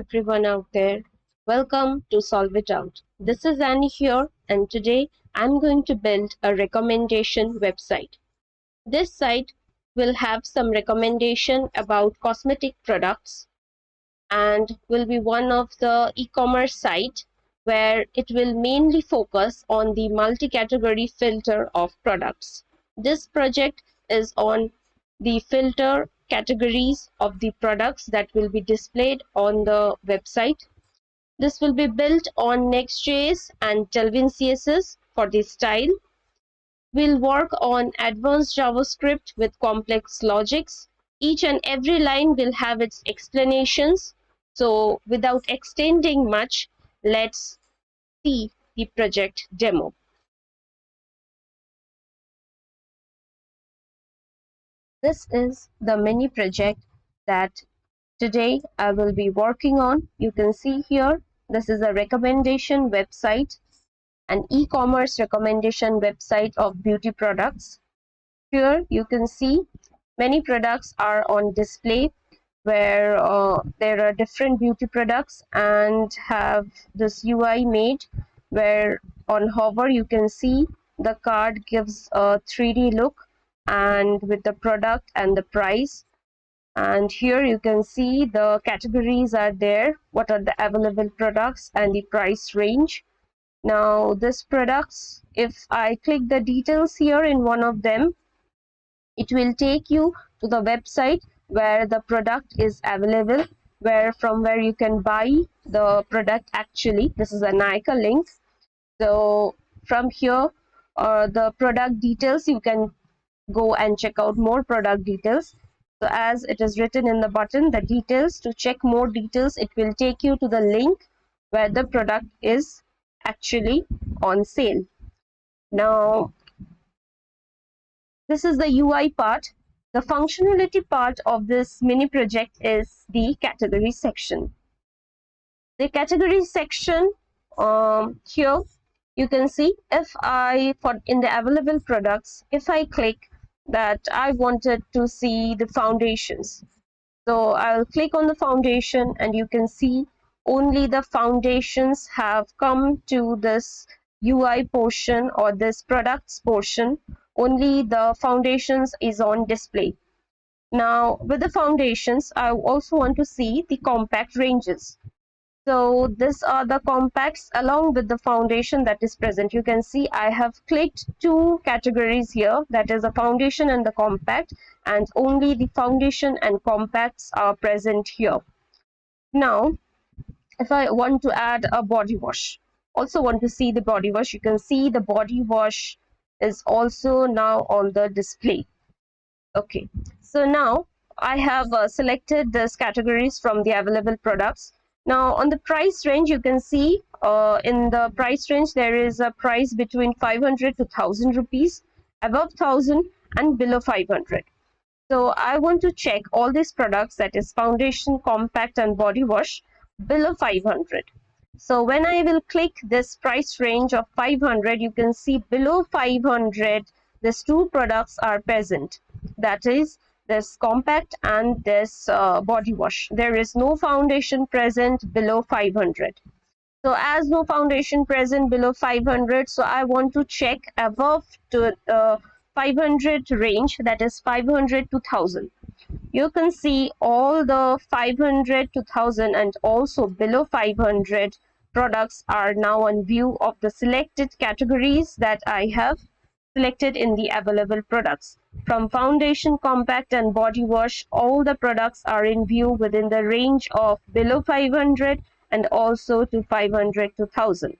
everyone out there. Welcome to Solve It Out. This is Annie here, and today I'm going to build a recommendation website. This site will have some recommendation about cosmetic products and will be one of the e-commerce site where it will mainly focus on the multi-category filter of products. This project is on the filter categories of the products that will be displayed on the website. This will be built on Next.js and Tailwindcss for the style. We'll work on advanced JavaScript with complex logics. Each and every line will have its explanations. So without extending much, let's see the project demo. This is the mini project that today I will be working on. You can see here, this is a recommendation website, an e-commerce recommendation website of beauty products. Here you can see many products are on display where there are different beauty products and have this UI made where on hover you can see the card gives a 3D look and with the product and the price. And here you can see the categories are there, what are the available products and the price range. Now this products, if I click the details here in one of them, it will take you to the website where the product is available, from where you can buy the product actually. This is a Nike link. So from here, the product details, you can go and check out more product details. So as it is written in the button, the details, to check more details, it will take you to the link where the product is actually on sale. Now, this is the UI part. The functionality part of this mini project is the category section. The category section, here you can see, if in the available products, if I click that I wanted to see the foundations, so I'll click on the foundation and you can see only the foundations have come to this UI portion or this products portion. Only the foundations is on display. Now with the foundations, I also want to see the compact ranges. So these are the compacts along with the foundation that is present. You can see I have clicked two categories here, that is a foundation and the compact, and only the foundation and compacts are present here. Now if I want to add a body wash, also want to see the body wash, you can see the body wash is also now on the display. Okay, so now I have selected these categories from the available products. Now on the price range, you can see in the price range there is a price between 500 to 1000 rupees, above 1000 and below 500. So I want to check all these products, that is foundation, compact and body wash, below 500. So when I will click this price range of 500, you can see below 500 these two products are present, that is this compact and this body wash. There is no foundation present below 500. So as no foundation present below 500, so I want to check above to 500 range, that is 500 to 1000. You can see all the 500 to 1000 and also below 500 products are now on view of the selected categories that I have selected in the available products. From foundation, compact and body wash, all the products are in view within the range of below 500 and also to 500 to 1000.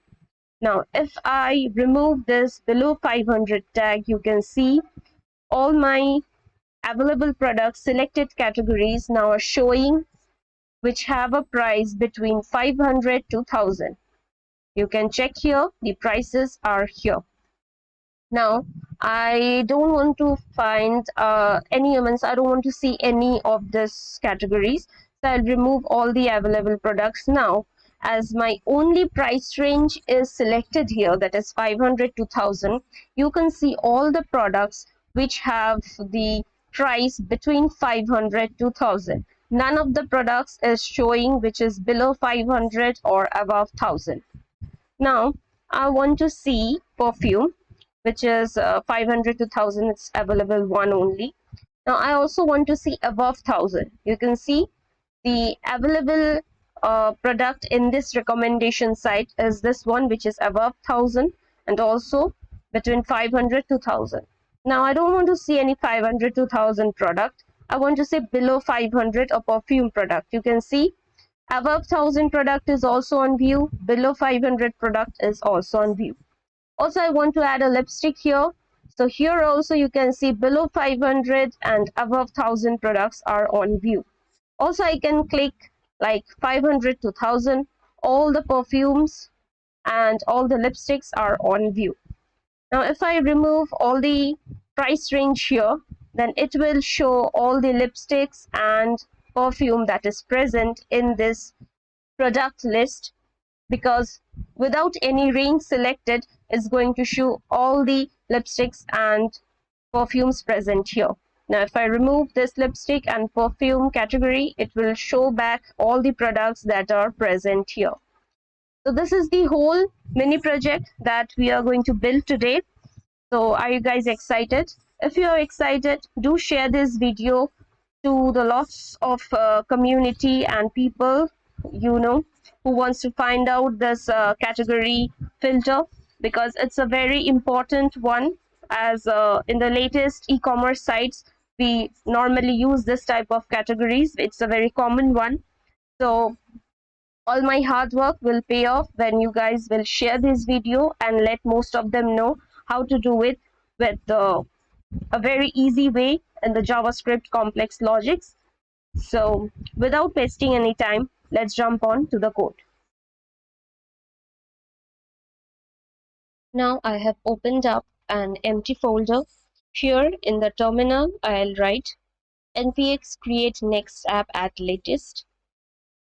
Now if I remove this below 500 tag, you can see all my available products, selected categories now are showing, which have a price between 500 to 1000. You can check here, the prices are here. Now I don't want to find I don't want to see any of these categories, so I'll remove all the available products. Now as my only price range is selected here, that is 500 to 1000, you can see all the products which have the price between 500 to 1000. none of the products is showing which is below 500 or above 1000. Now I want to see perfume which is 500 to 1000. It's available one only. Now I also want to see above 1000. You can see the available product in this recommendation site is this one, which is above 1000, and also between 500 to 1000. Now I don't want to see any 500 to 1000 product. I want to say below 500 a perfume product. You can see above 1000 product is also on view, below 500 product is also on view. Also I want to add a lipstick here. So here also you can see below 500 and above 1000 products are on view. Also I can click like 500 to 1000. All the perfumes and all the lipsticks are on view. Now if I remove all the price range here, then it will show all the lipsticks and perfume that is present in this product list, because without any range selected, it's going to show all the lipsticks and perfumes present here. Now if I remove this lipstick and perfume category, it will show back all the products that are present here. So this is the whole mini project that we are going to build today. So are you guys excited? If you are excited, do share this video to the lots of community and people you know who wants to find out this category filter, because it's a very important one, as in the latest e-commerce sites we normally use this type of categories. It's a very common one. So all my hard work will pay off when you guys will share this video and let most of them know how to do it with a very easy way in the JavaScript complex logics. So without wasting any time, let's jump on to the code. Now I have opened up an empty folder. Here in the terminal, I'll write npx create next app at latest.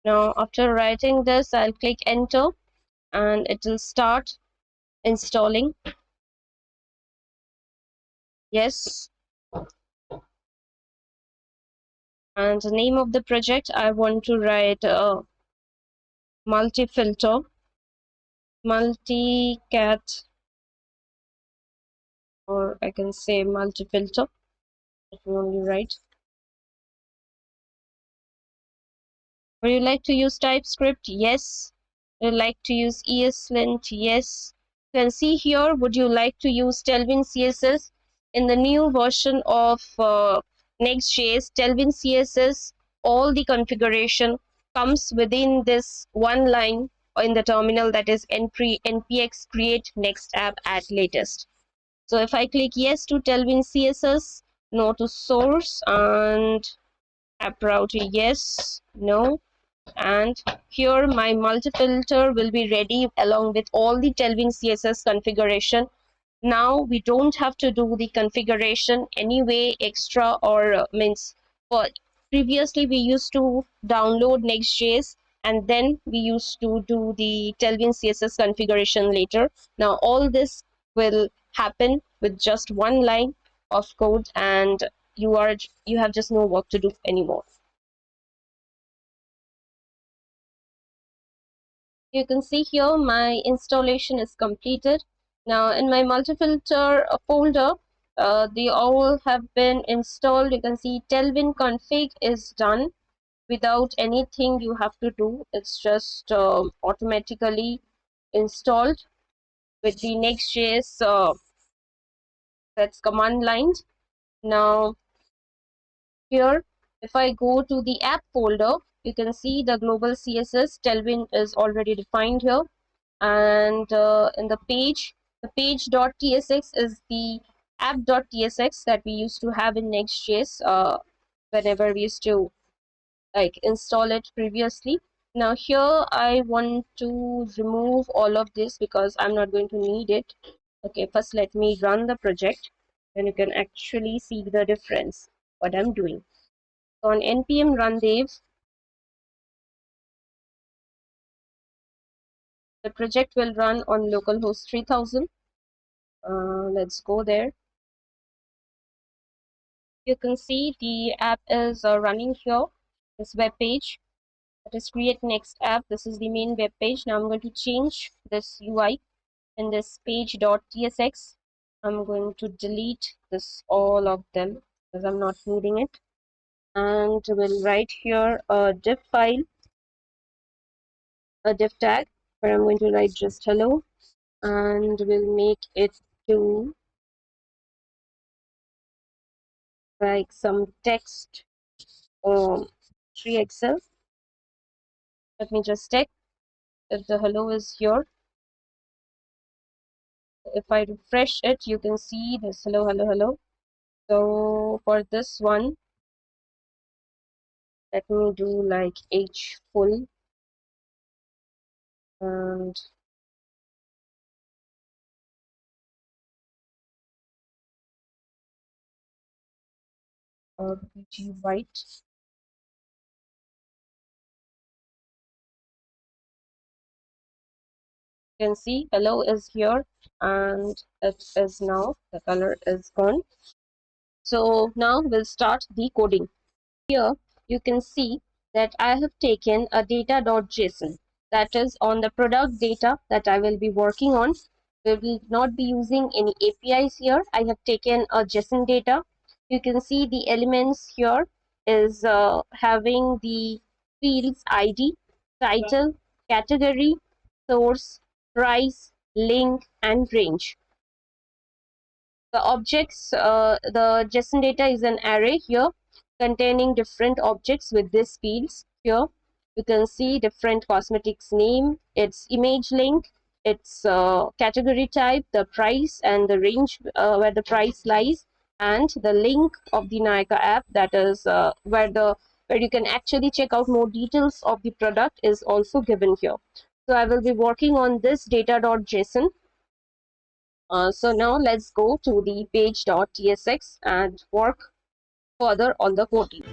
Now after writing this, I'll click enter and it will start installing. Yes. And the name of the project, I want to write multi-filter, multi-cat, or I can say multi-filter. If you only write. Would you like to use TypeScript? Yes. Would you like to use ESLint? Yes. You can see here, would you like to use Tailwind CSS? In the new version of Next.js, Tailwind CSS, all the configuration comes within this one line in the terminal, that is npx create next app at latest. So if I click yes to Tailwind CSS, no to source, and app router yes, no, and here my multi-filter will be ready along with all the Tailwind CSS configuration. Now we don't have to do the configuration anyway extra, or means for previously we used to download Next.js and then we used to do the Tailwind CSS configuration later. Now all this will happen with just one line of code, and you have just no work to do anymore. You can see here my installation is completed. Now in my multi-filter folder, they all have been installed. You can see Tailwind config is done without anything you have to do. It's just automatically installed with the Next.js that's command line. Now here, if I go to the app folder, you can see the global CSS Tailwind is already defined here. And in the page.tsx is the app.tsx that we used to have in Next.js whenever we used to like install it previously. Now here I want to remove all of this because I'm not going to need it. Okay, first let me run the project and you can actually see the difference what I'm doing. So on npm run dev, the project will run on localhost 3000. Let's go there. You can see the app is running here. this web page. That is create next app. This is the main web page. Now I'm going to change this UI in this page.tsx. I'm going to delete this all of them because I'm not needing it. And we'll write here a div file, a div tag, where I'm going to write just hello, and we'll make it to like some text 3xl. Let me just check if the hello is here. If I refresh it, you can see this hello, hello, hello. So for this one, let me do like h full, and bg white. You can see hello is here, and it is now, the color is gone. So now we'll start the coding. Here you can see that I have taken a data.json, that is on the product data that I will be working on. We will not be using any APIs here. I have taken a JSON data. You can see the elements here is having the fields ID, title, category, source, price, link, and range. The objects, the JSON data is an array here containing different objects with these fields. Here you can see different cosmetics name, its image link, its category type, the price, and the range where the price lies, and the link of the Nykaa app, that is where you can actually check out more details of the product, is also given here. So I will be working on this data.json. So now let's go to the page.tsx and work further on the coding.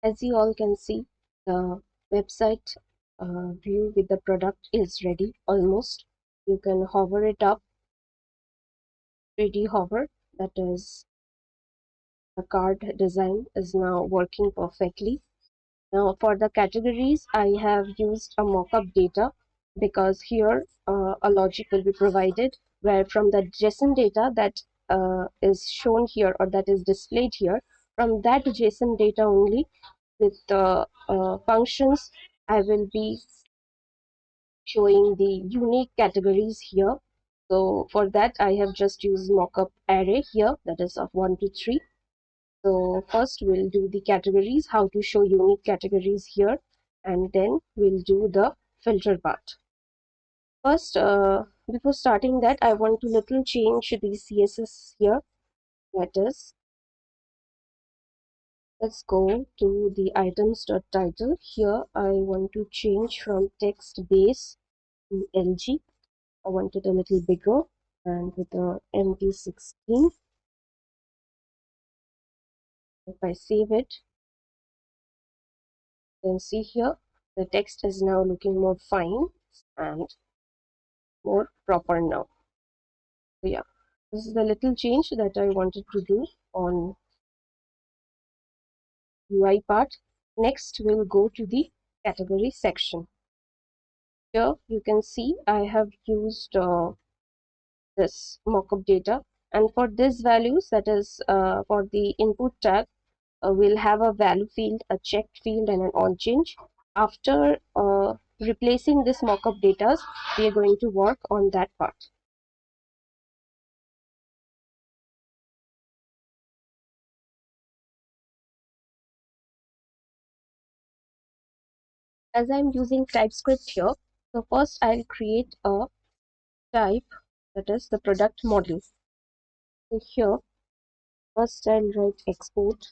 As you all can see, the website view with the product is ready almost. You can hover it up, 3D hover, that is, the card design is now working perfectly. Now for the categories, I have used a mockup data because here a logic will be provided where from the JSON data that is shown here or that is displayed here, from that JSON data only with the functions, I will be showing the unique categories here. So for that, I have just used mockup array here, that is of 1 to 3. So first we'll do the categories, how to show unique categories here, and then we'll do the filter part. First, before starting that, I want to little change the CSS here. That is, let's go to the items.title. Here I want to change from text base to LG. I want it a little bigger and with a MP16. If I save it, you can see here the text is now looking more fine and more proper now. So yeah, this is the little change that I wanted to do on UI part. Next, we'll go to the category section. Here you can see I have used this mockup data, and for these values, that is for the input tag, we'll have a value field, a checked field, and an on change. After replacing this mockup data, we are going to work on that part. As I'm using TypeScript here, so first I'll create a type, that is the product model. So here, first I'll write export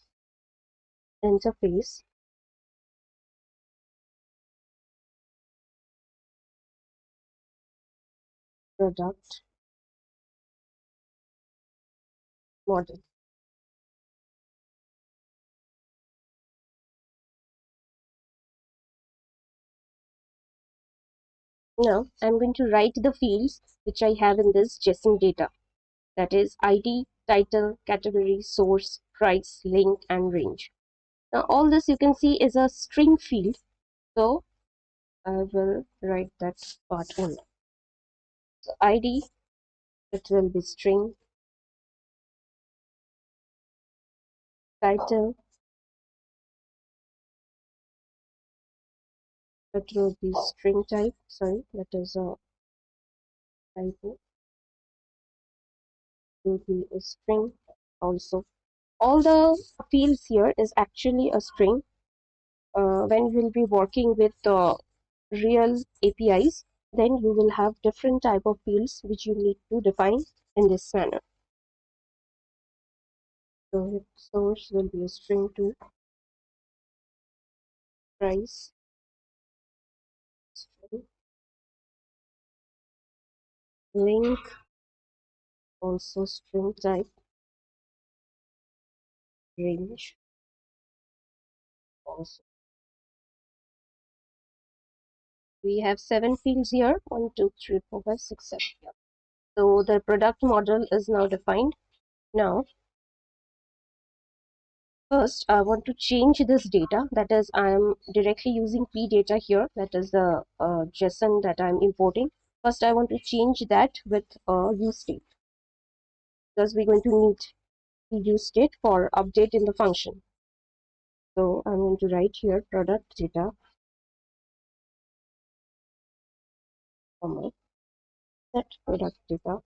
interface product model. Now I'm going to write the fields which I have in this JSON data, that is ID, title, category, source, price, link, and range. Now all this you can see is a string field, so I will write that part only. So ID, it will be string, title, it will be string type, sorry, that is a typo, will be a string also. All the fields here is actually a string. When you will be working with real APIs, then you will have different type of fields which you need to define in this manner. So source will be a string to price, string, link, also string type, range, also. We have 7 fields here, 1, 2, 3, 4, 5, 6, 7. Yeah. So the product model is now defined. Now, first, I want to change this data. That is, I am directly using p data here. That is the JSON that I am importing. First, I want to change that with use state, because we're going to need the use state for update in the function. So I'm going to write here product data, set product data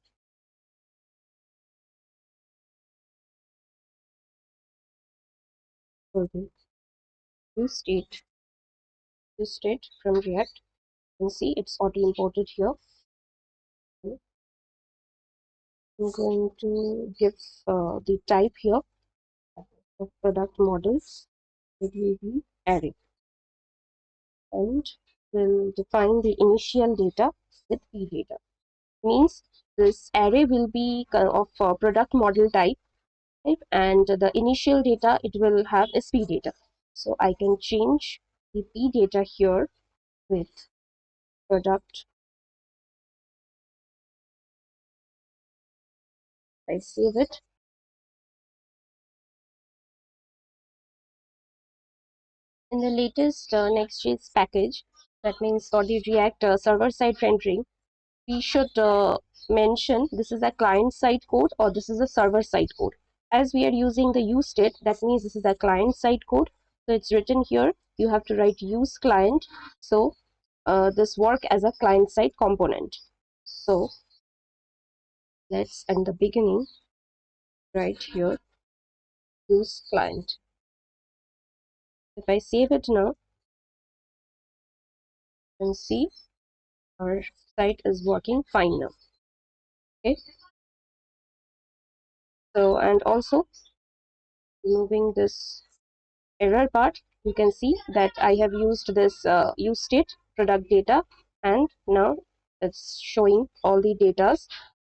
for the use state from React. You can see it's auto imported here. I'm going to give the type here of product models. It will be array, and will define the initial data with p data. Means this array will be of product model type, and the initial data it will have is p data. So I can change the p data here with product. I save it. In the latest Next.js package, that means for the React server-side rendering, we should mention this is a client-side code or this is a server-side code. As we are using the use state, that means this is a client-side code. So it's written here, you have to write use client. So this work as a client-side component. So let's, in the beginning, write here use client. If I save it now, you can see our site is working fine now. Okay. So, and also removing this error part, you can see that I have used this use state product data, and now it's showing all the data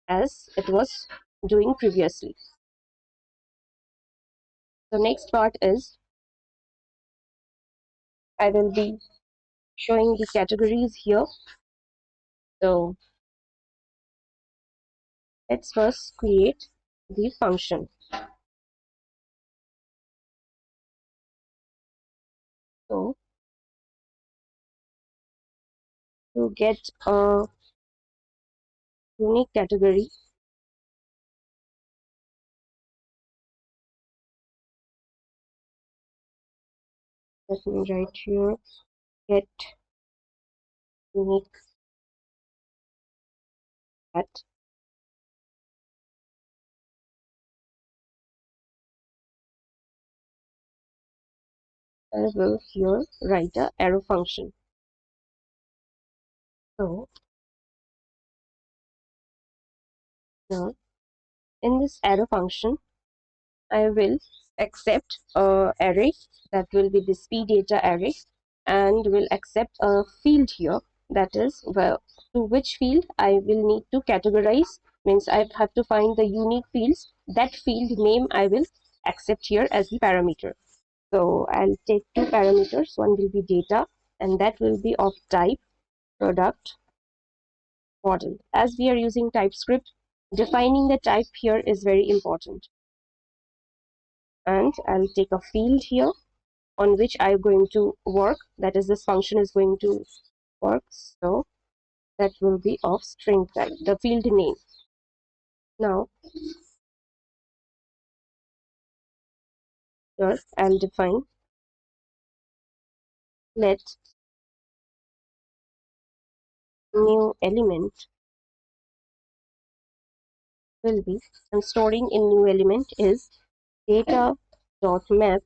as it was doing previously. The next part is I will be showing the categories here. So let's first create the function. So to get a unique category, let me write here get unique at. I will here write a arrow function. So now in this arrow function, I will accept a array that will be this p data array, and will accept a field here, that is well, to which field I will need to categorize, means I have to find the unique fields. That field name I will accept here as the parameter. So I'll take two parameters. One will be data, and that will be of type product model. As we are using TypeScript, defining the type here is very important. And I'll take a field here on which I'm going to work, that is, this function is going to work. So that will be of string type, the field name. Now here I'll define let new element will be, and storing in new element is data dot map.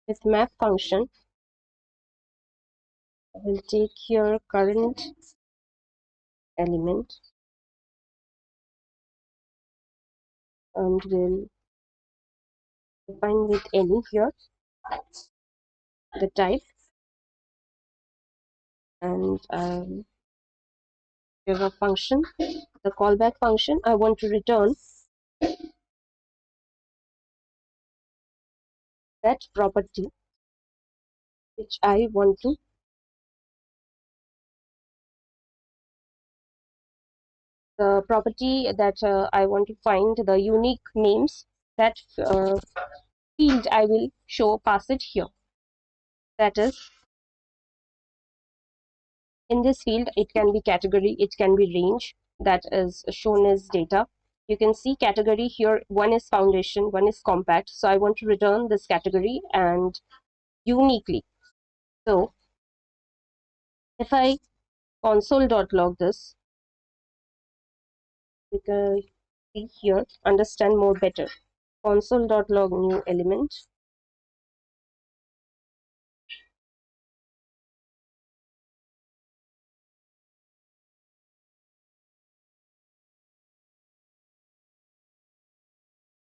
With map function, I will take here current element and will define with any here the type, and give a function, the callback function. I want to return that property which I want to the property that I want to find the unique names. That field I will show pass it here. That is, in this field it can be category, it can be range, that is shown as data. You can see category here, one is foundation, one is compact. So I want to return this category and uniquely. So if I console.log this, you can see here, understand more better. Console.log new element,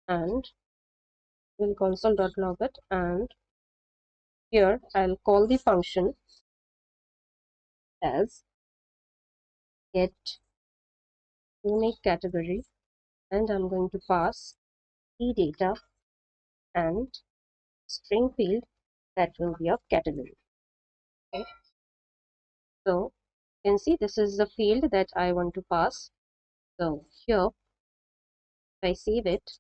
and will console.log it, and here I'll call the function as get unique category, and I'm going to pass key data and string field that will be a category. Okay. So you can see this is the field that I want to pass. So here, if I save it,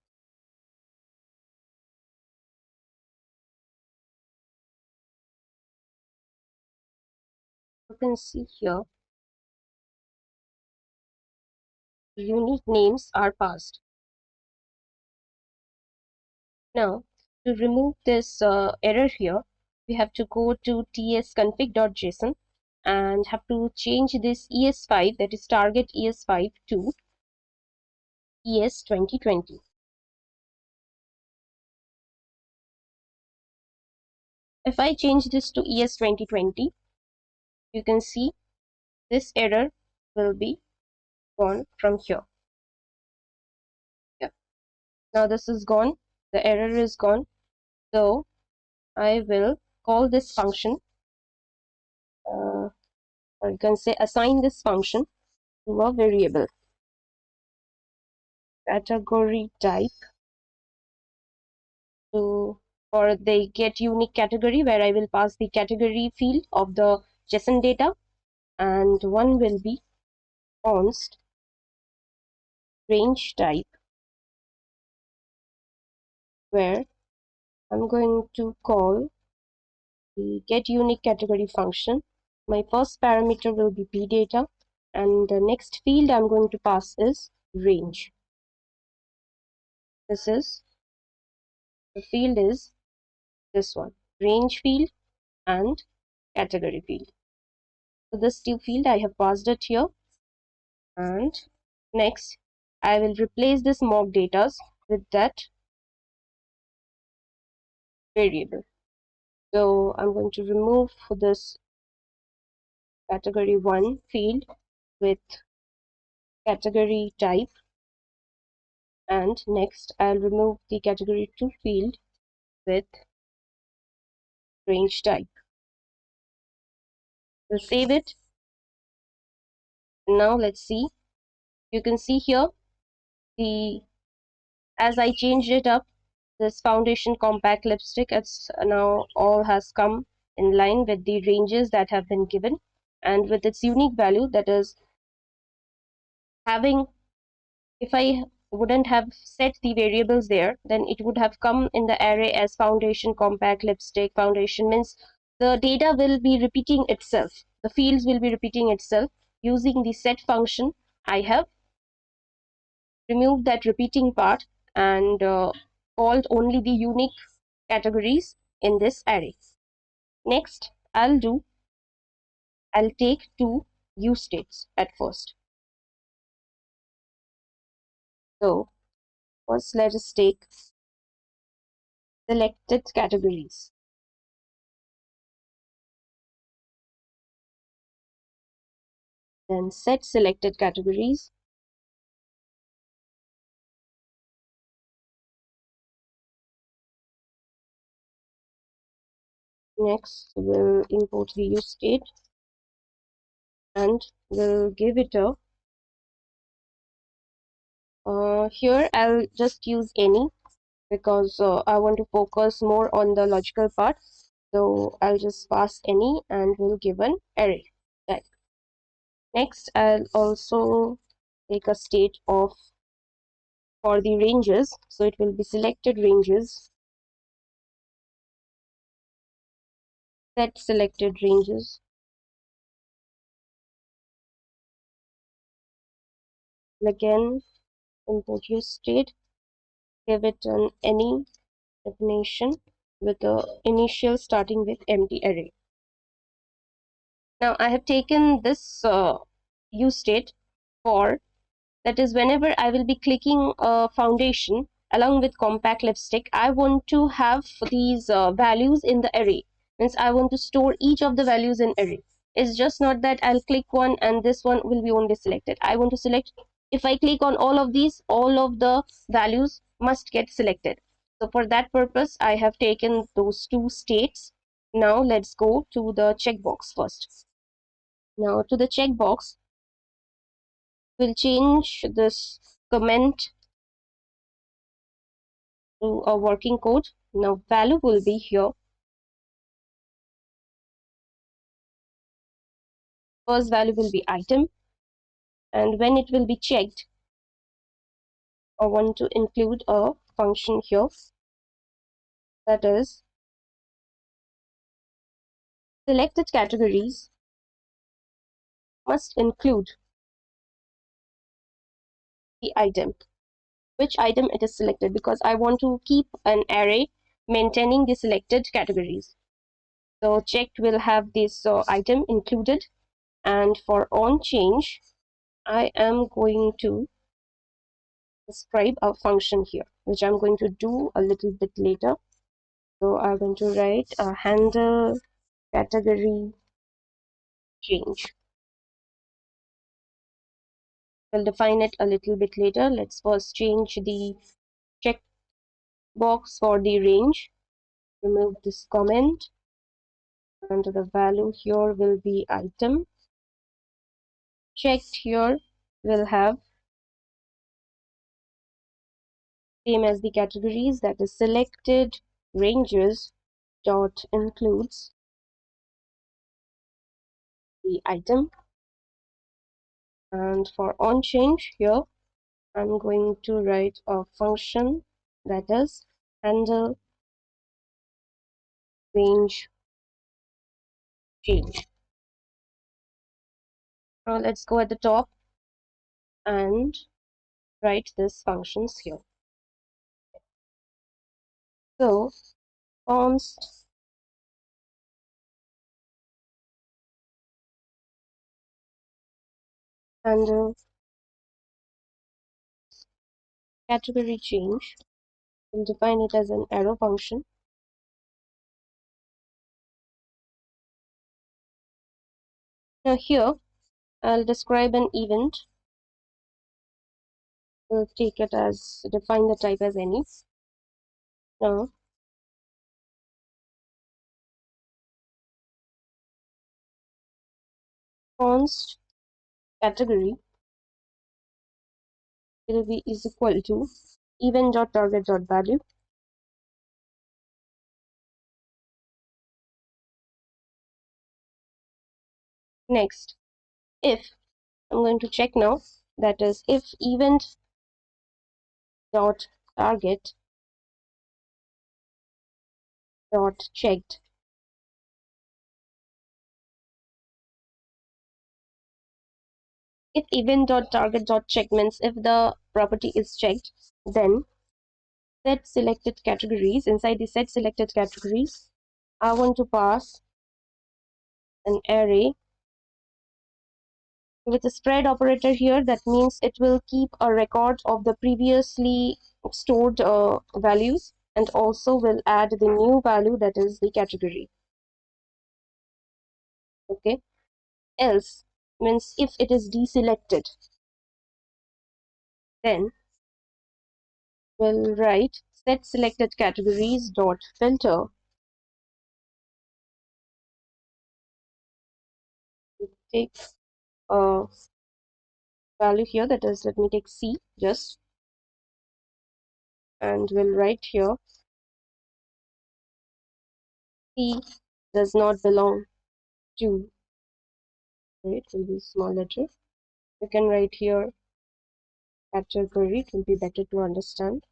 you can see here unique names are passed. Now, to remove this error here, we have to go to tsconfig.json and have to change this ES5, that is target ES5, to ES 2020. If I change this to ES 2020, you can see this error will be gone from here. Yeah. Now this is gone. The error is gone. So I will call this function, or you can say assign this function to a variable category type to for the get unique category, where I will pass the category field of the JSON data, and one will be const range type, where I'm going to call the get unique category function. My first parameter will be pdata, and the next field I'm going to pass is range. This is the field is this one, range field and category field. So this two field I have passed it here, and next I will replace this mock data with that variable. So I'm going to remove this category 1 field with category type, and next I'll remove the category 2 field with range type. We'll save it. Now let's see. You can see here the as I changed it up, this foundation compact lipstick, it's now all has come in line with the ranges that have been given, and with its unique value, that is having, if I wouldn't have set the variables there, then it would have come in the array as foundation compact lipstick. Foundation means the data will be repeating itself, the fields will be repeating itself. Using the set function, I have removed that repeating part and called only the unique categories in this array. Next, I'll take two use states at first. So first let us take selected categories. Then set selected categories. Next, we'll import the use state and we'll give it a here I'll just use any, because I want to focus more on the logical part. So I'll just pass any and we'll give an array tag. Next, I'll also take a state of for the ranges. So it will be selected ranges, set selected ranges. Again, import use state, give it an any definition with the initial starting with empty array. Now I have taken this use state for, that is whenever I will be clicking a foundation along with compact lipstick, I want to have these values in the array. Means I want to store each of the values in array. It's just not that I'll click one and this one will be only selected. I want to select, if I click on all of these, all of the values must get selected. So for that purpose, I have taken those two states. Now let's go to the checkbox first. Now to the checkbox, we'll change this comment to a working code. Now value will be here First value will be item, and when it will be checked, I want to include a function here, that is selected categories must include the item, which item it is selected, because I want to keep an array maintaining the selected categories. So checked will have this item included, and for on change, I am going to describe a function here, which I'm going to do a little bit later. So I'm going to write a handle category change. We'll define it a little bit later. Let's first change the checkbox for the range. Remove this comment, and the value here will be item. Checked here will have same as the categories, that is selected ranges dot includes the item. And for on change here, I'm going to write a function that is handle range change. Now let's go at the top and write these functions here. So const handle category change, we'll define it as an arrow function. Now here I'll describe an event. We'll take it as, define the type as any. Now const category will be is equal to event.target.value. Next, if I'm going to check now, that is if event dot target dot checked if event dot target dot check means if the property is checked, then set selected categories, inside the set selected categories I want to pass an array with a spread operator here. That means it will keep a record of the previously stored values, and also will add the new value, that is the category. Okay, else means if it is deselected, then we'll write set selected categories dot filter. Take a value here, that is, let me take C just, and we'll write here C does not belong to, it will be small letter. You can write here category, it will be better to understand.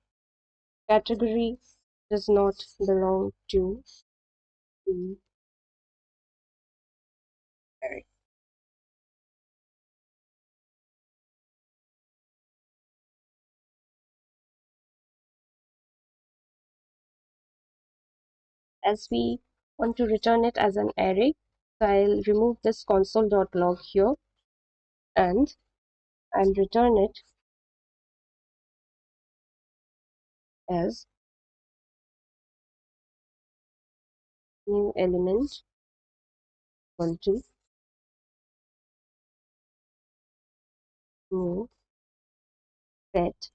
Category does not belong to the array. As we want to return it as an array, so I'll remove this console.log here, and I'll return it as new element equal to new set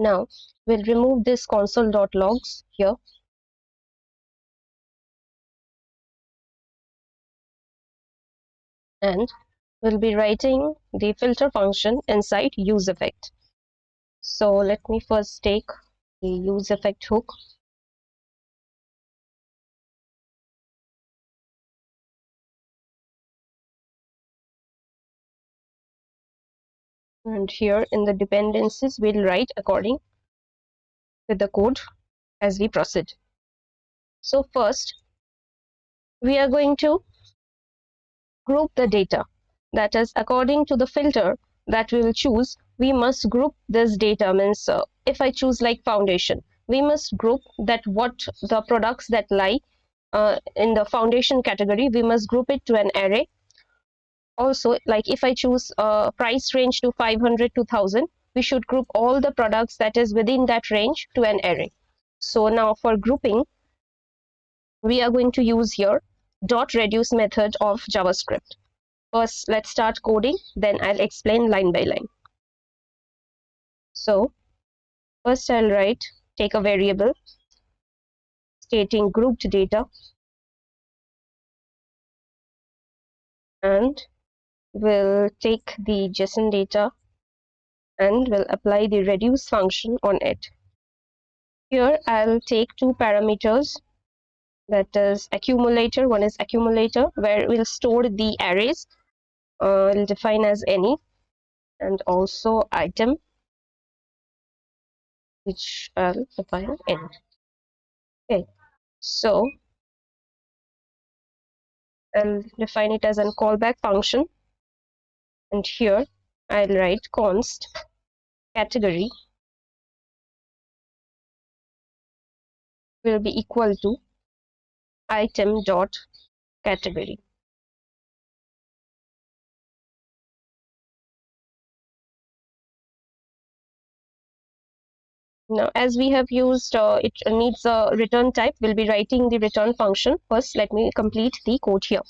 Now we'll remove this console.logs here, and we'll be writing the filter function inside useEffect. So let me first take the useEffect hook, and here in the dependencies we'll write according with the code as we proceed. So first we are going to group the data. That is, according to the filter that we will choose, we must group this data. Means if I choose like foundation, we must group that what the products that lie in the foundation category, we must group it to an array. Also, like if I choose a price range to 500 to 1000, we should group all the products that is within that range to an array. So now for grouping, we are going to use here dot reduce method of JavaScript. First, let's start coding, then I'll explain line by line. So first I'll write, take a variable stating grouped data, and we'll take the JSON data and we'll apply the reduce function on it. Here I'll take two parameters, that is accumulator. One is accumulator, where we'll store the arrays, we'll define as any, and also item, which I'll define in. Okay, so I'll define it as a callback function, and here I'll write const category will be equal to item dot category. Now, as we have used, it needs a return type, we'll be writing the return function. First, let me complete the code here.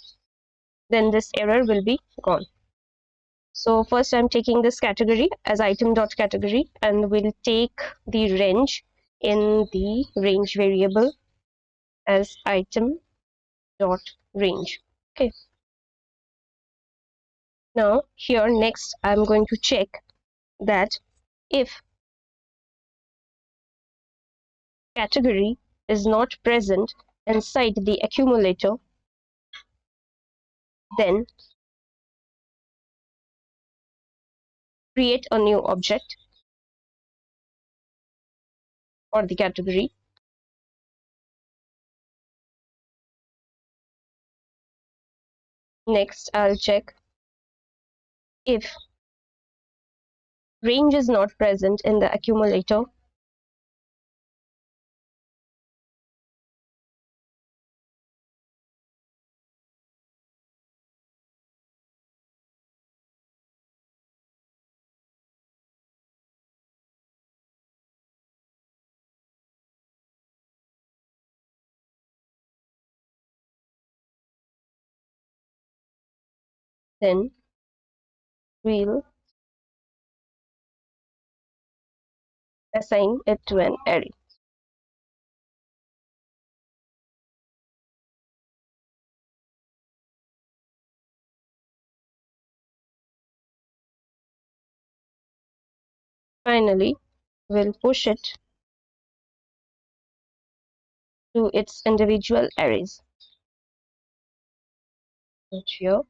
Then this error will be gone. So first I'm taking this category as item dot category, and we'll take the range in the range variable as item dot range. Okay. Now here next I'm going to check that if category is not present inside the accumulator, then create a new object for the category. Next I'll check if range is not present in the accumulator, then we'll assign it to an array. Finally, we'll push it to its individual arrays. Here,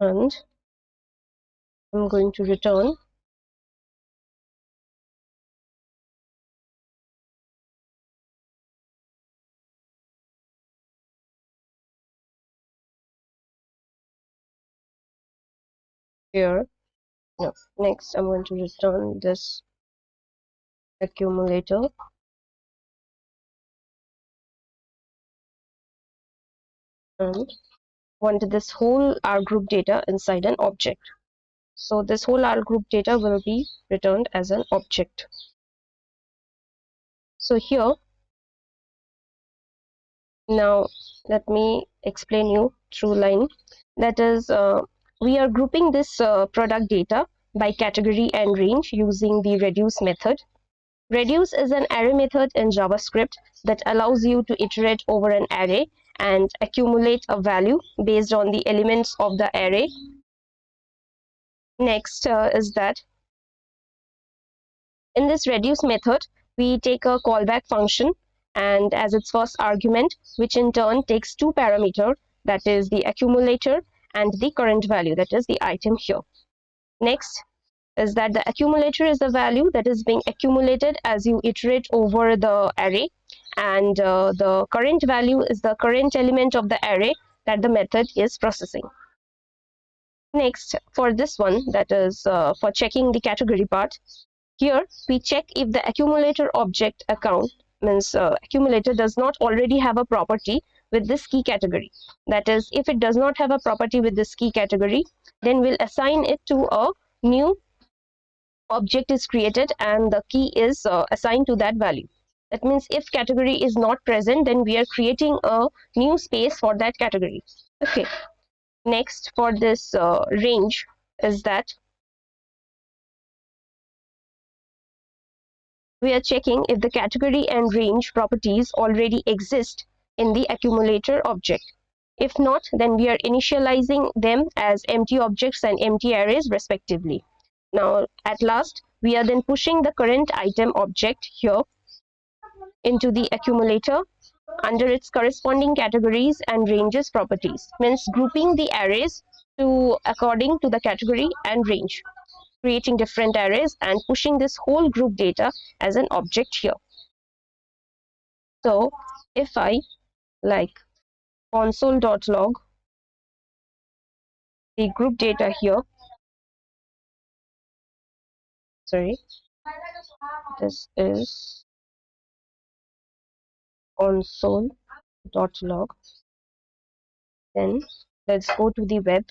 and I'm going to return here. No, next I'm going to return this accumulator, and want this whole R group data inside an object. So this whole R group data will be returned as an object. So here, now let me explain you through line. That is, we are grouping this product data by category and range using the reduce method. Reduce is an array method in JavaScript that allows you to iterate over an array and accumulate a value based on the elements of the array. Next is that in this reduce method, we take a callback function and as its first argument, which in turn takes two parameters, that is the accumulator and the current value, that is the item here. Next is that the accumulator is the value that is being accumulated as you iterate over the array, and the current value is the current element of the array that the method is processing. Next, for this one, that is for checking the category part, here we check if the accumulator object account means accumulator does not already have a property with this key category. That is, if it does not have a property with this key category, then we'll assign it to a new object is created and the key is assigned to that value. That means if category is not present, then we are creating a new space for that category. Okay. Next, for this range is that we are checking if the category and range properties already exist in the accumulator object. If not, then we are initializing them as empty objects and empty arrays respectively. Now, at last, we are then pushing the current item object here into the accumulator under its corresponding categories and ranges properties, means grouping the arrays to according to the category and range, creating different arrays and pushing this whole group data as an object here. So if I like console.log the group data here, sorry, this is console.log, then let's go to the web.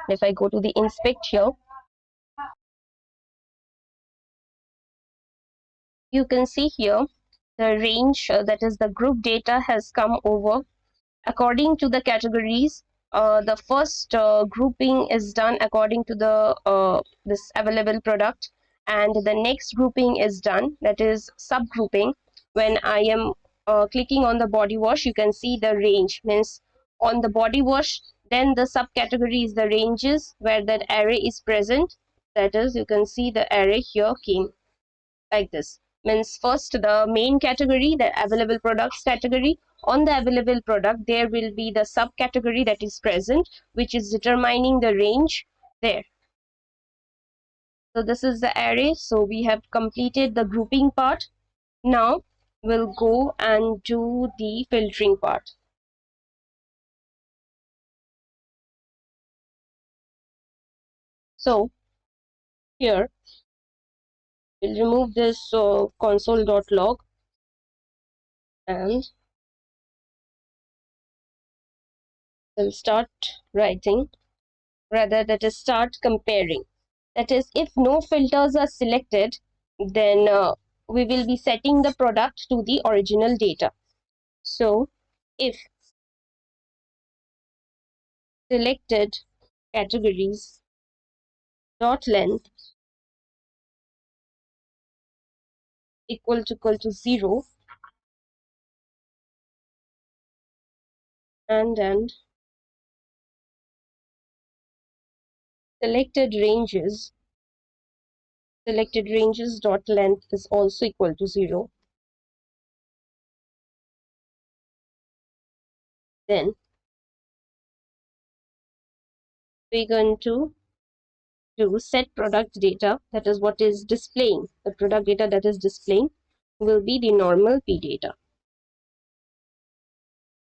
If I go to the inspect here, you can see here the range, that is the group data, has come over according to the categories. The first grouping is done according to the this available product, and the next grouping is done, that is subgrouping. When I am clicking on the body wash, you can see the range, means on the body wash, then the subcategory is the ranges where that array is present. That is, you can see the array here came like this, means first the main category, the available products category. On the available product, there will be the subcategory that is present, which is determining the range there. So this is the array. So we have completed the grouping part. Now we'll go and do the filtering part. So here we'll remove this console.log and we'll start writing, rather that is start comparing. That is, if no filters are selected, then we will be setting the product to the original data. So if selected categories dot length equal to 0, and selected ranges dot length is also equal to 0, then we're going to do set product data, that is what is displaying, the product data that is displaying will be the normal p data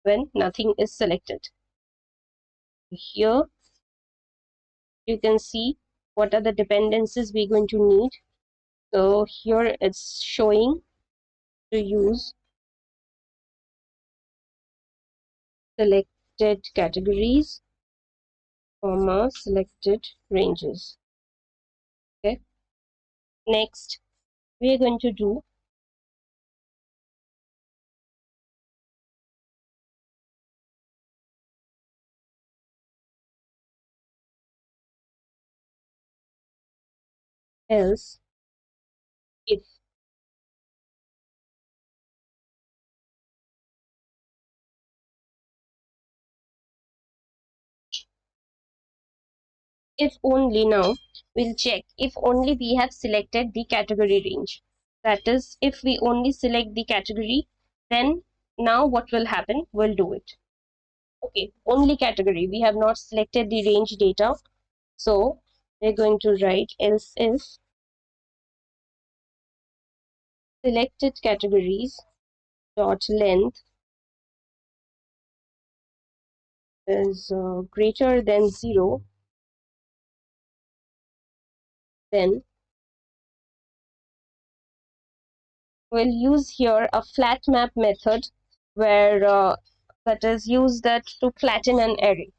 when nothing is selected. Here you can see what are the dependencies we're going to need. So here it's showing to use selected categories, comma, selected ranges. Okay. Next, we are going to do else if only. Now we'll check if only we have selected the category range. That is, if we only select the category, then now what will happen? We'll do it. Okay, only category. We have not selected the range data. So we're going to write else if selected categories dot length is greater than 0, then we'll use here a flat map method where that is use that to flatten an array.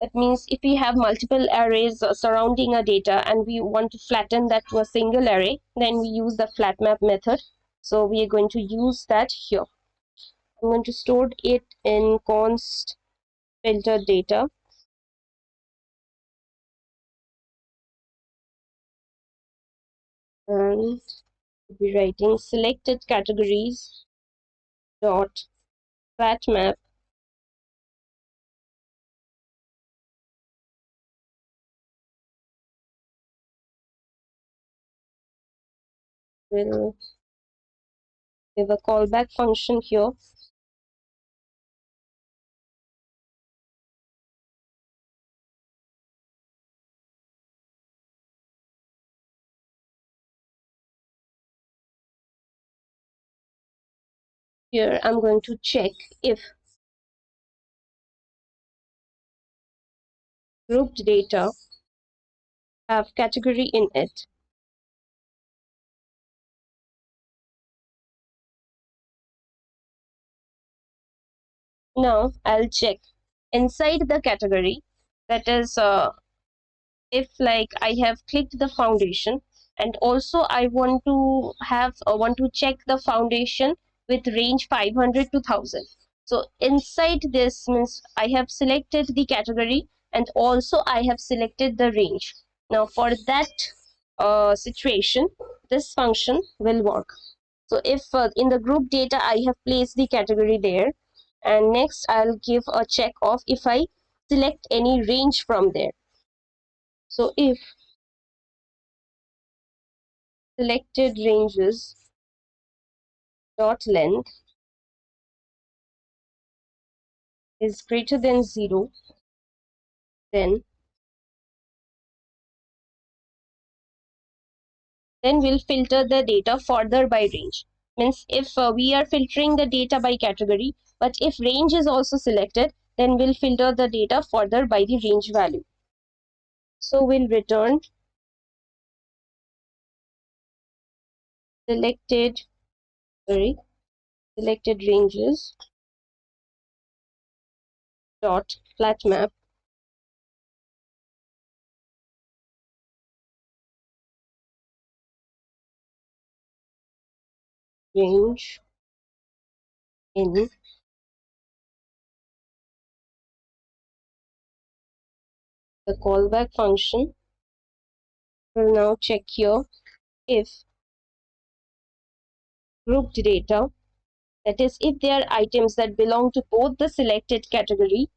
That means if we have multiple arrays surrounding a data and we want to flatten that to a single array, then we use the flat map method. So we are going to use that here. I'm going to store it in const filter data. And we'll be writing selected categories dot flat map will give a callback function here. Here I'm going to check if grouped data have category in it. Now I'll check inside the category, that is if like I have clicked the foundation and also I want to have want to check the foundation with range 500 to 1000. So inside this means I have selected the category and also I have selected the range. Now for that situation, this function will work. So if in the group data I have placed the category there, and next I'll give a check of if I select any range from there. So if selected ranges dot length is greater than 0, then we'll filter the data further by range. Means if we are filtering the data by category, but if range is also selected, then we'll filter the data further by the range value. So we'll return selected selected ranges dot flat map range in the callback function. We'll now check here if grouped data, that is if they are items that belong to both the selected category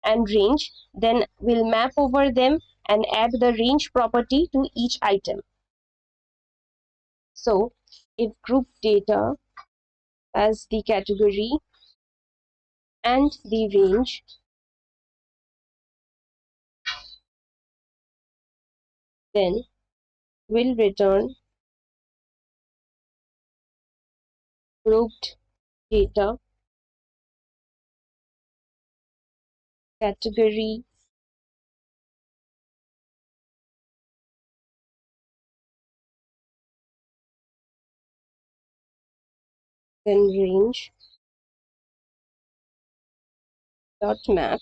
and range, then we'll map over them and add the range property to each item. So if group data has the category and the range, then we'll return grouped data category then range dot map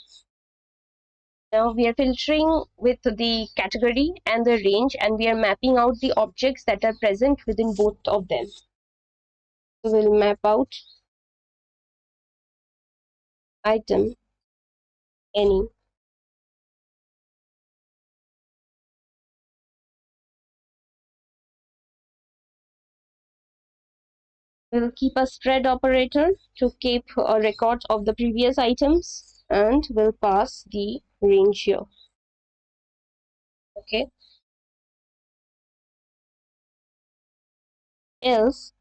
Now we are filtering with the category and the range, and we are mapping out the objects that are present within both of them. So we'll map out item any. We'll keep a spread operator to keep a record of the previous items, and we'll pass the range here. Okay. Else,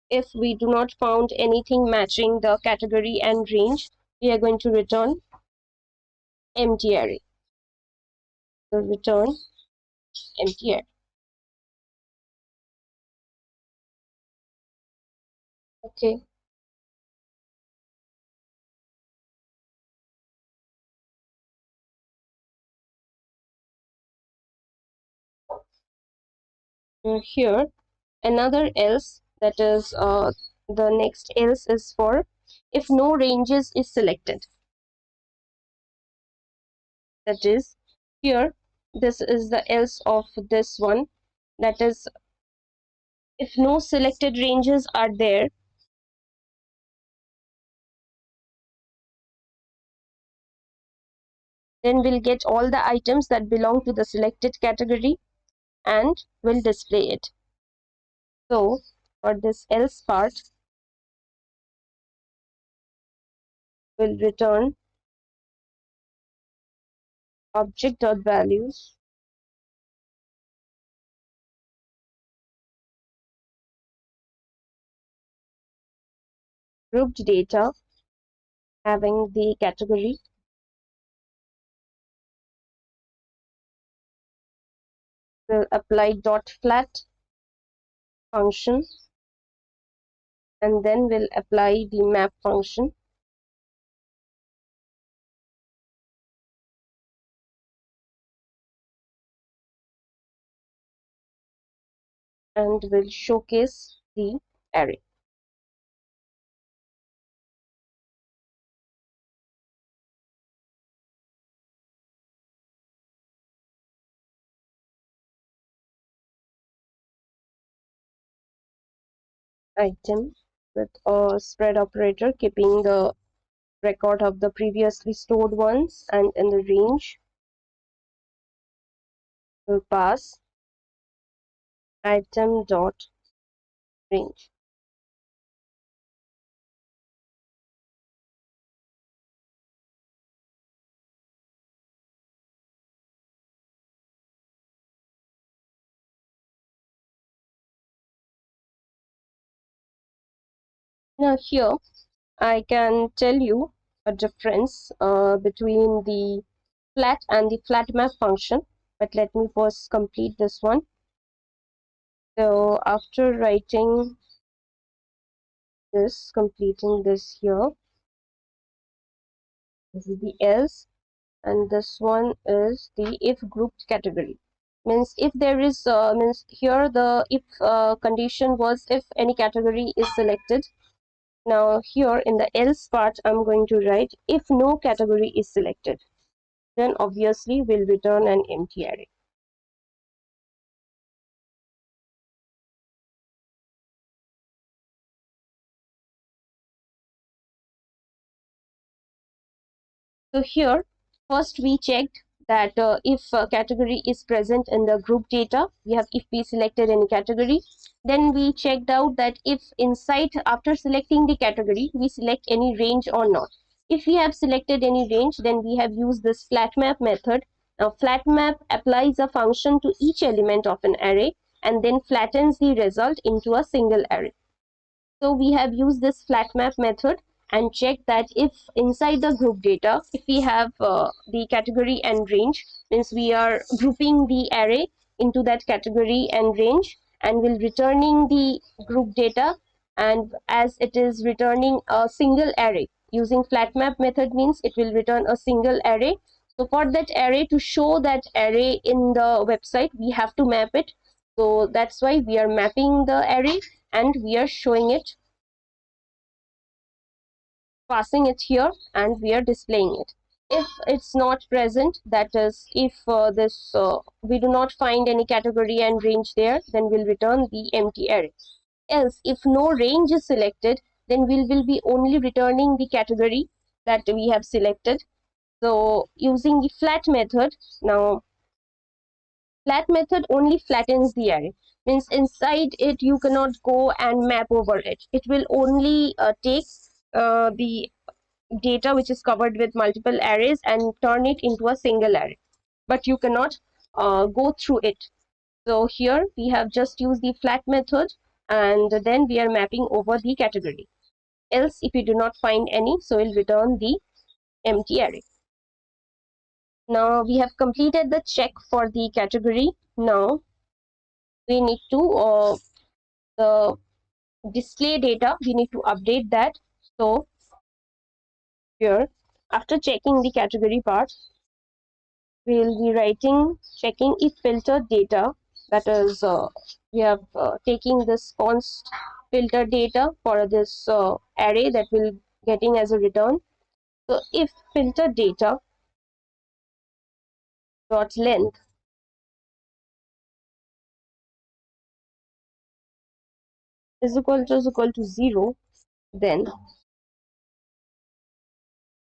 if we do not found anything matching the category and range, we are going to return empty array. We'll return empty array. Okay. Here, another else, that is the next else is for if no ranges is selected. That is, here, this is the else of this one. That is, if no selected ranges are there, then we'll get all the items that belong to the selected category and we'll display it. So for this else part, we'll return object.values grouped data having the category. We'll apply .flat function, and then we'll apply the map function. And we'll showcase the array. Item with a spread operator keeping the record of the previously stored ones, and in the range we'll pass item dot range. Now here I can tell you a difference between the flat and the flat map function, but let me first complete this one. So after writing this, completing this here, this is the else, and this one is the if grouped category. Means if there is means here the if condition was if any category is selected. Now here in the else part I'm going to write if no category is selected, then obviously we'll return an empty array. So here first we checked that if category is present in the group data, if we selected any category, then we checked out that if inside after selecting the category we select any range or not. If we have selected any range, then we have used this flat map method. Now flat map applies a function to each element of an array and then flattens the result into a single array. So we have used this flat map method and checked that if inside the group data, if we have the category and range, means we are grouping the array into that category and range, and will returning the group data, and as it is returning a single array using flat map method, means it will return a single array. So for that array, to show that array in the website, we have to map it. So that's why we are mapping the array and we are showing it, passing it here, and we are displaying it. If it's not present, that is, if we do not find any category and range there, then we'll return the empty array. Else, if no range is selected, then we will be only returning the category that we have selected. So using the flat method, now flat method only flattens the array, means inside it you cannot go and map over it. It will only take the data which is covered with multiple arrays and turn it into a single array, but you cannot go through it. So here we have just used the flat method, and then we are mapping over the category. Else, if we do not find any, so we'll return the empty array. Now we have completed the check for the category. Now we need to the display data, we need to update that. So here, after checking the category part, we'll be checking if filtered data, that is, we have taking this const filter data for this array that will getting as a return. So if filtered data dot length is equal to 0, then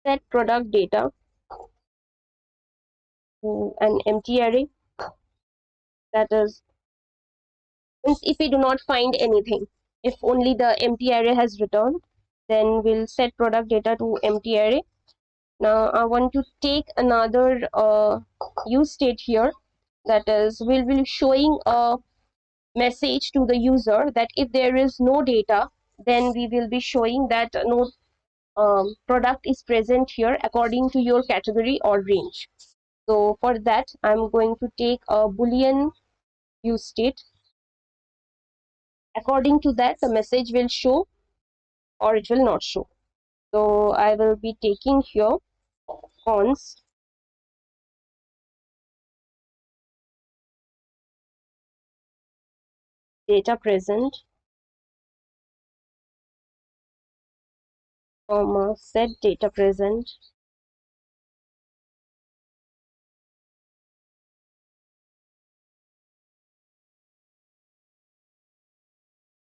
set product data to an empty array. That is, if we do not find anything, if only the empty array has returned, then we'll set product data to empty array. Now I want to take another use state here, that is, we'll be showing a message to the user that if there is no data, then we will be showing that no product is present here according to your category or range. So for that, I'm going to take a Boolean use state. According to that, the message will show or it will not show. So I will be taking here const data present, comma set data present,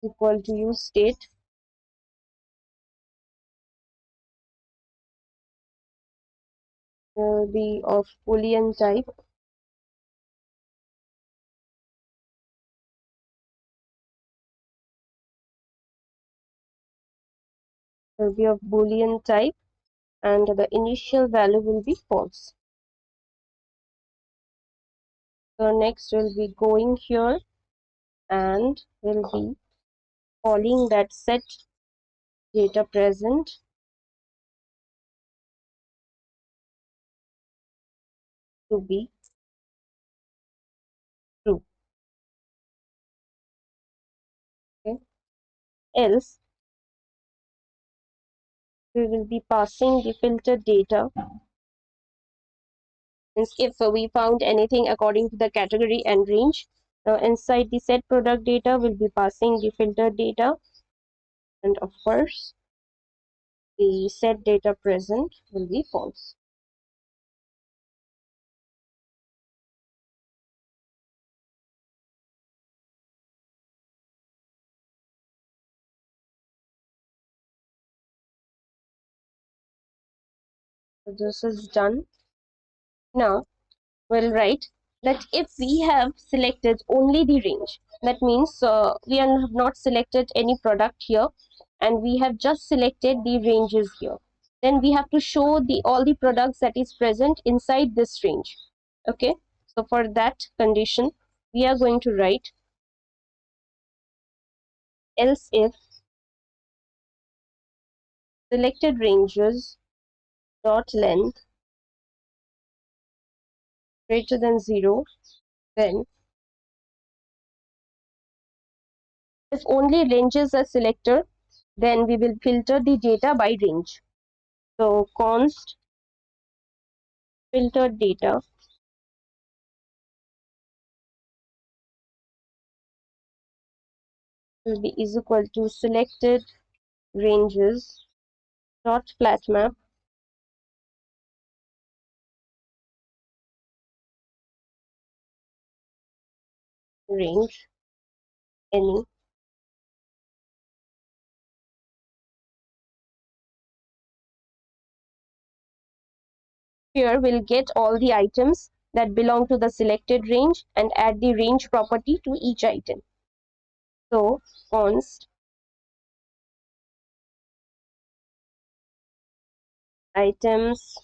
equal to use state will be of Boolean type. Will be of Boolean type, and the initial value will be false. So next we'll be going here and we'll be calling that set data present to be true. Okay. Else, we will be passing the filtered data. Means if we found anything according to the category and range, inside the set product data, we'll be passing the filtered data, and of course, the set data present will be false. So this is done. Now we'll write that if we have selected only the range, that means we have not selected any product here, and we have just selected the ranges here. Then we have to show the all the products that is present inside this range. Okay, so for that condition, we are going to write else if selected ranges dot length greater than 0, then if only ranges are selected, then we will filter the data by range. So const filtered data will be is equal to selected ranges dot flat map range any. Here we'll get all the items that belong to the selected range and add the range property to each item. So const items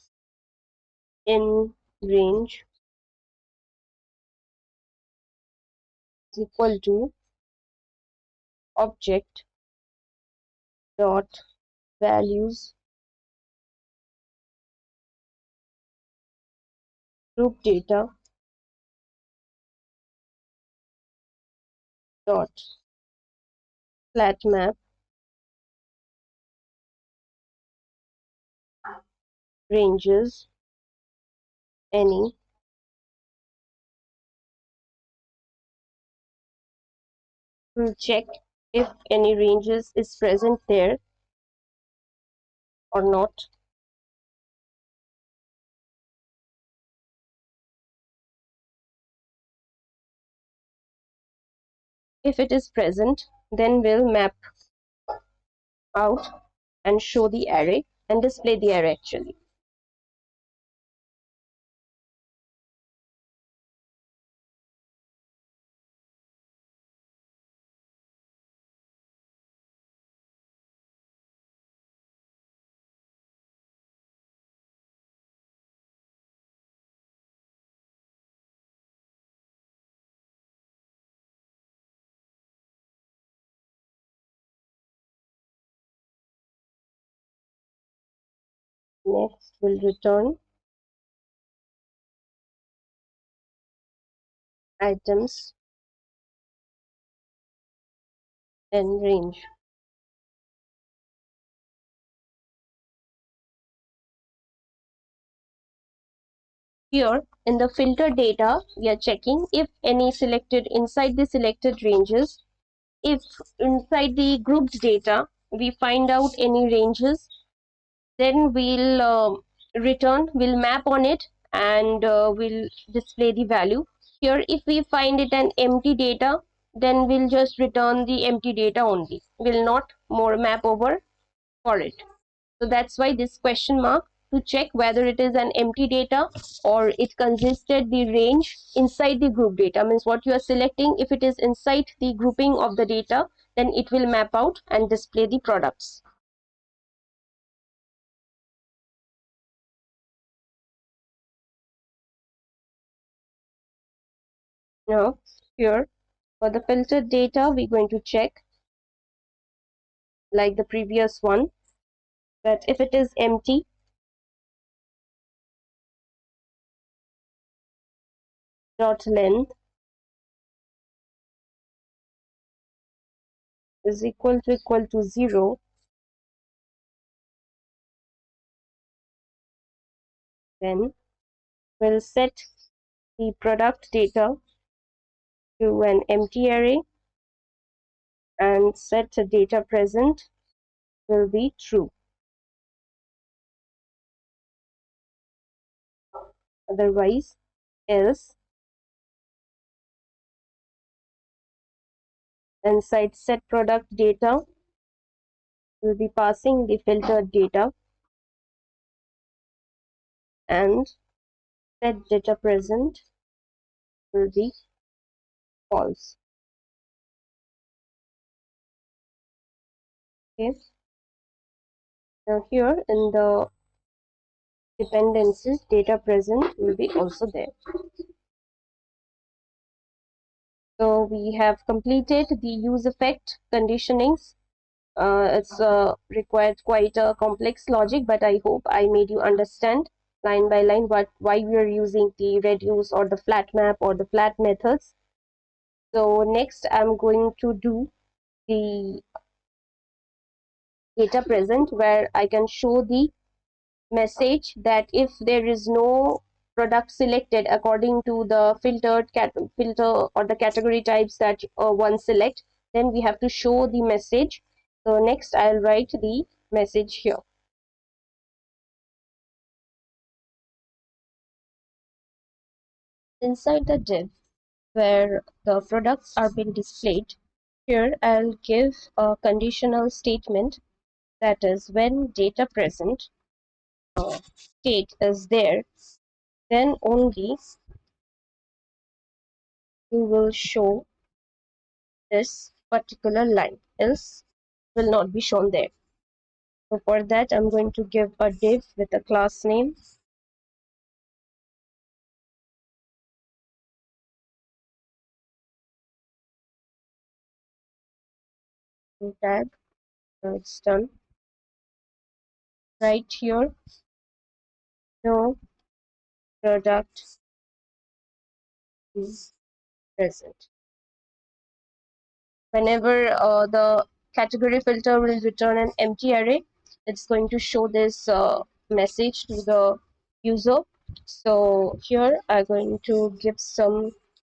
in range is equal to object dot values group data dot flat map ranges any. We'll check if any ranges is present there or not. If it is present, then we'll map out and show the array and display the array actually. Next, we'll return items and range. Here in the filter data, we are checking if any selected inside the selected ranges. If inside the grouped data we find out any ranges, then we'll map on it and we'll display the value. Here if we find it an empty data, then we'll just return the empty data only, will not more map over for it. So that's why this question mark, to check whether it is an empty data or it consisted the range inside the group data, means what you are selecting, if it is inside the grouping of the data, then it will map out and display the products. Now here for the filtered data, we're going to check like the previous one, that if it is empty, dot length is equal to 0, then we'll set the product data to an empty array and set the data present will be true. Otherwise, else inside set product data will be passing the filtered data and set data present will be false. Okay. Now here in the dependencies, data present will be also there. So we have completed the use effect conditionings. It's required quite a complex logic, but I hope I made you understand line by line why we are using the reduce or the flat map or the flat methods. So next I'm going to do the data present, where I can show the message that if there is no product selected according to the filter or the category types that one select, then we have to show the message. So next I'll write the message here. Inside the div, where the products are being displayed. Here I'll give a conditional statement, that is when data present state is there, then only you will show this particular line, else will not be shown there. So for that I'm going to give a div with a class name, tag. So it's done. Right here, no product is present. Whenever the category filter will return an empty array, it's going to show this message to the user. So here I'm going to give some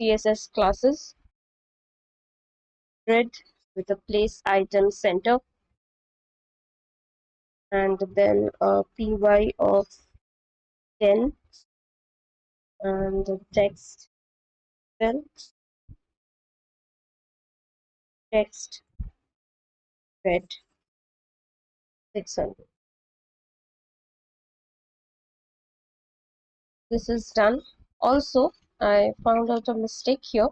CSS classes, grid with a place item center, and then a py of 10, and the text, then text red 600. This is done. Also, I found out a mistake here.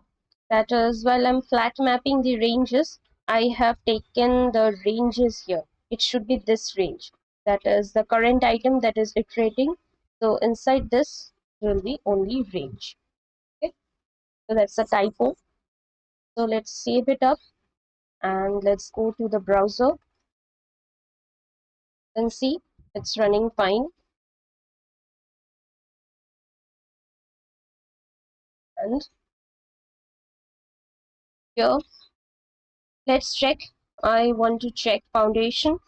That is, while I'm flat mapping the ranges, I have taken the ranges here. It should be this range. That is the current item that is iterating. So inside this will be only range. Okay, so that's a typo. So let's save it up and let's go to the browser and see it's running fine. And here, let's check. I want to check foundation.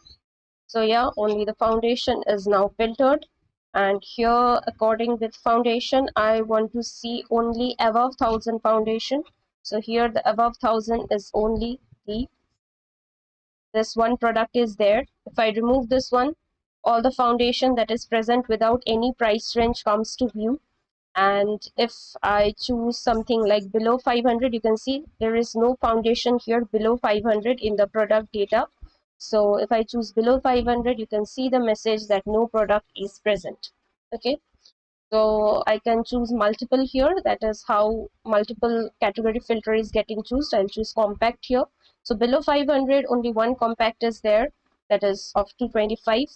So yeah, only the foundation is now filtered. And here, according with foundation, I want to see only above 1000 foundation. So here the above 1000 is only this one product is there. If I remove this one, all the foundation that is present without any price range comes to view. And if I choose something like below 500, you can see there is no foundation here below 500 in the product data. So if I choose below 500, you can see the message that no product is present. Okay, so I can choose multiple here. That is how multiple category filter is getting chosen. I'll choose compact here. So below 500, only one compact is there, that is of 225.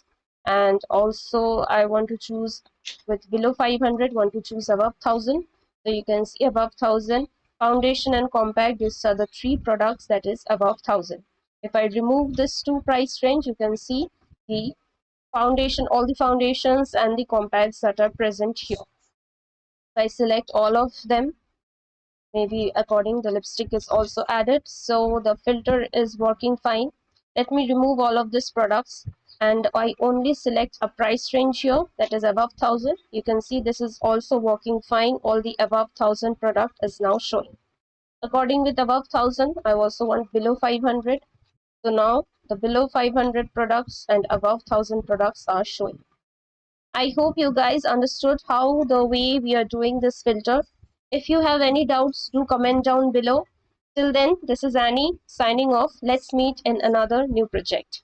And also I want to choose with below 500, want to choose above 1000. So you can see above 1000, foundation and compact, these are the three products that is above 1000. If I remove this two price range, you can see the foundation, all the foundations and the compacts that are present here. So I select all of them. Maybe according the lipstick is also added. So the filter is working fine. Let me remove all of these products and I only select a price range here that is above 1000. You can see this is also working fine. All the above 1000 product is now showing. According with above 1000, I also want below 500. So now the below 500 products and above 1000 products are showing. I hope you guys understood how the way we are doing this filter. If you have any doubts, do comment down below. Till then, this is Annie signing off. Let's meet in another new project.